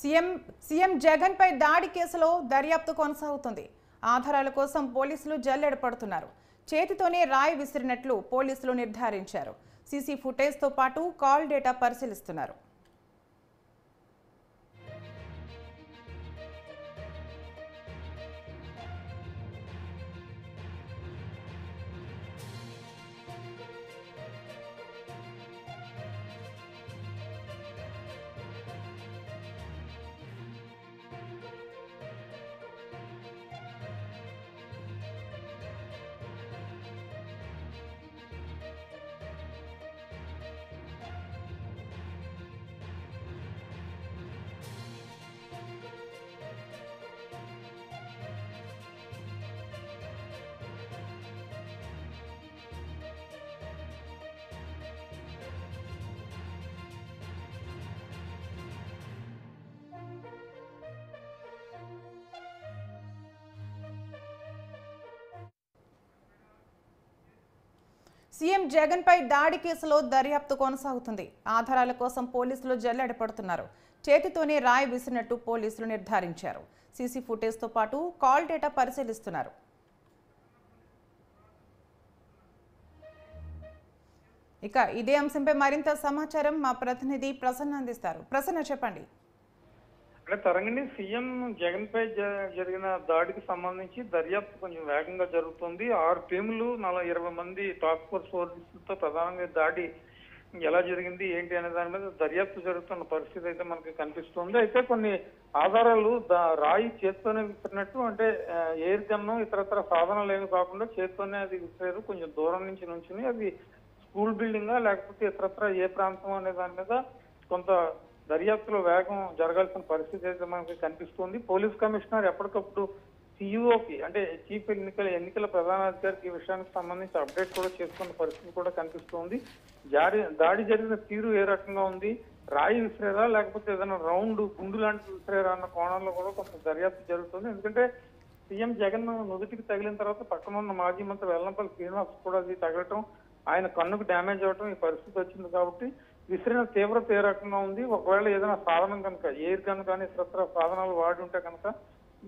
CM Jagan పై దాడి కేసులో దర్యాప్తు కొనసాగుతుంది. ఆధారాల కోసం పోలీసులు జల్లెడ పడుతున్నారు. చేతితోనే రాయి విసిరినట్లు పోలీసులు నిర్ధారించారు. సీసీ ఫుటేజ్తో పాటు కాల్ డేటా పరిశీలిస్తున్నారు. సీఎం జగన్ పై దాడి కేసులో దర్యాప్తు కొనసాగుతుంది. ఆధారాల కోసం పోలీసులు జల్లెడ పడుతున్నారు. చేతితోనే రాయి విసిరినట్టు పోలీసులు నిర్ధారించారు. సీసీ ఫుటేజ్తో పాటు కాల్ డేటా పరిశీలిస్తున్నారు. ఇక ఇదే అంశంపై మరింత సమాచారం మా ప్రతినిధి ప్రసన్న అందిస్తారు. ప్రసన్న, చెప్పండి. అంటే తరంగిణి, సీఎం జగన్ పై జరిగిన దాడికి సంబంధించి దర్యాప్తు కొంచెం వేగంగా జరుగుతుంది. 6 టీములు 20 మంది టాస్క్ ఫోర్స్ ఫోర్సులతో ప్రధానంగా దాడి ఎలా జరిగింది ఏంటి అనే దాని మీద దర్యాప్తు జరుగుతున్న పరిస్థితి అయితే మనకి కనిపిస్తుంది. అయితే కొన్ని ఆధారాలు రాయి చేత్తోనే విసిరినట్టు, అంటే ఎయిర్ గన్ను ఇతరత్ర సాధనాలు ఏమి కాకుండా చేత్తోనే అది విసిరారు. కొంచెం దూరం నుంచి నుంచుని అది స్కూల్ బిల్డింగా లేకపోతే ఇతరత్ర ఏ ప్రాంతం అనే దాని మీద కొంత దర్యాప్తులో వేగం జరగాల్సిన పరిస్థితి అయితే మనకి కనిపిస్తుంది. పోలీస్ కమిషనర్ ఎప్పటికప్పుడు సిఇఓకి, అంటే చీఫ్ ఎన్నికల ప్రధానాధికారికి ఈ విషయానికి సంబంధించి అప్డేట్ కూడా చేసుకున్న పరిస్థితి కూడా కనిపిస్తుంది. దాడి జరిగిన తీరు ఏ రకంగా ఉంది, రాయి విసిరేరా లేకపోతే ఏదైనా రౌండ్ గుండు లాంటి విసిరేరా అన్న కోణంలో కూడా కొంత దర్యాప్తు జరుగుతుంది. ఎందుకంటే సీఎం జగన్ నుదుటికి తగిలిన తర్వాత పక్కన ఉన్న మాజీ మంత్రి వెల్లంపల్లి శ్రీనివాస్ కూడా అది తగలటం, ఆయన కన్నుకు డ్యామేజ్ అవటం ఈ పరిస్థితి వచ్చింది. కాబట్టి విసిరిన తీవ్రత ఏ రకంగా ఉంది, ఒకవేళ ఏదైనా సాధనం కనుక ఎయిర్ గన్ కానీ ఇతర సాధనాలు వాడి ఉంటే కనుక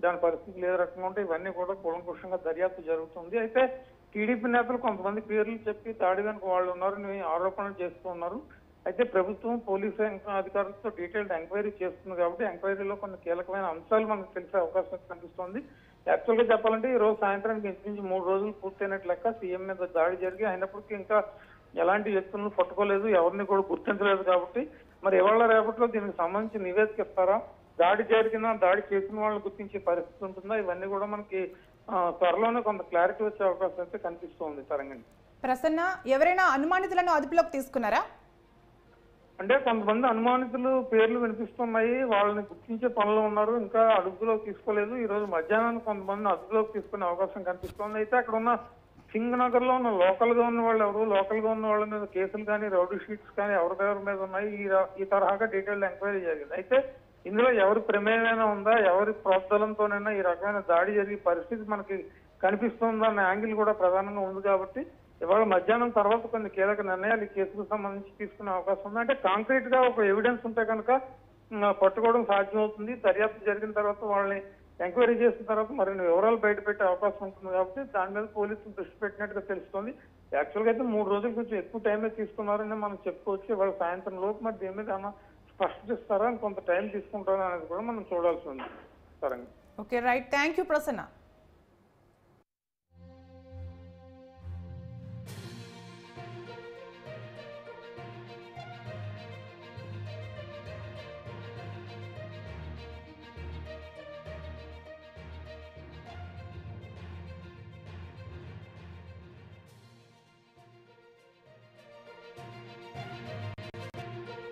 దాని పరిస్థితులు ఏ రకంగా ఉంటే ఇవన్నీ కూడా కూలంకుషంగా దర్యాప్తు జరుగుతుంది. అయితే టీడీపీ నేతలు కొంతమంది పేర్లు చెప్పి దాడి వెనుక వాళ్ళు ఉన్నారని ఆరోపణలు చేస్తూ ఉన్నారు. అయితే ప్రభుత్వం పోలీసు అధికారులతో డీటెయిల్డ్ ఎంక్వైరీ చేస్తుంది. కాబట్టి ఎంక్వైరీలో కొన్ని కీలకమైన అంశాలు మనకు తెలిసే అవకాశం కనిపిస్తోంది. యాక్చువల్ గా చెప్పాలంటే ఈ రోజు సాయంత్రానికి ఇంచుమించు 3 రోజులు పూర్తయినట్లు లెక్క. సీఎం మీద దాడి జరిగి అయినప్పటికీ ఇంకా ఎలాంటి వ్యక్తులను పట్టుకోలేదు, ఎవరిని కూడా గుర్తించలేదు. కాబట్టి మరి ఇవాళ రేపట్లో దీనికి సంబంధించి నివేదిక ఇస్తారా, దాడి చేసిన వాళ్ళని గుర్తించే పరిస్థితి ఉంటుందా, ఇవన్నీ కూడా మనకి త్వరలోనే కొంత క్లారిటీ వచ్చే అవకాశం అయితే కనిపిస్తోంది. తరంగండి. ప్రసన్న, ఎవరైనా అనుమానితులను అదుపులోకి తీసుకున్నారా? అంటే కొంతమంది అనుమానితులు పేర్లు వినిపిస్తున్నాయి, వాళ్ళని గుర్తించే పనులు ఉన్నారు, ఇంకా అదుపులోకి తీసుకోలేదు. ఈ రోజు మధ్యాహ్నానికి కొంతమంది అదుపులోకి తీసుకునే అవకాశం కనిపిస్తోంది. అయితే అక్కడ ఉన్న సింగ్ నగర్ లో ఉన్న లోకల్ గా ఉన్న వాళ్ళ మీద కేసులు కానీ రౌడీ షీట్స్ కానీ ఎవరి మీద ఉన్నాయి, ఈ తరహాగా డీటెయిల్డ్ ఎంక్వైరీ జరిగింది. అయితే ఇందులో ఎవరి ప్రమేయమైనా ఉందా, ఎవరి ప్రోద్బలంతోనైనా ఈ రకమైన దాడి జరిగే పరిస్థితి మనకి కనిపిస్తుందా అన్న యాంగిల్ కూడా ప్రధానంగా ఉంది. కాబట్టి ఇవాళ మధ్యాహ్నం తర్వాత కొన్ని కీలక నిర్ణయాలు ఈ కేసుకు సంబంధించి తీసుకునే అవకాశం ఉంది. అంటే కాంక్రీట్ గా ఒక ఎవిడెన్స్ ఉంటే కనుక పట్టుకోవడం సాధ్యమవుతుంది. దర్యాప్తు జరిగిన తర్వాత వాళ్ళని ఎంక్వైరీ చేసిన తర్వాత మరిన్ని వివరాలు బయట పెట్టే అవకాశం ఉంటుంది. కాబట్టి దాని మీద పోలీసులు దృష్టి పెట్టినట్టుగా తెలుస్తుంది. యాక్చువల్ గా అయితే 3 రోజులు కొంచెం ఎక్కువ టైమే తీసుకున్నారని మనం చెప్పుకోవచ్చు. ఇవాళ సాయంత్రం లోపు మరి దీని మీద ఏమన్నా స్పష్టత ఇస్తారా, కొంత టైం తీసుకుంటారా అనేది కూడా మనం చూడాల్సి ఉంది. సరే, okay, right. Thank you Prasanna.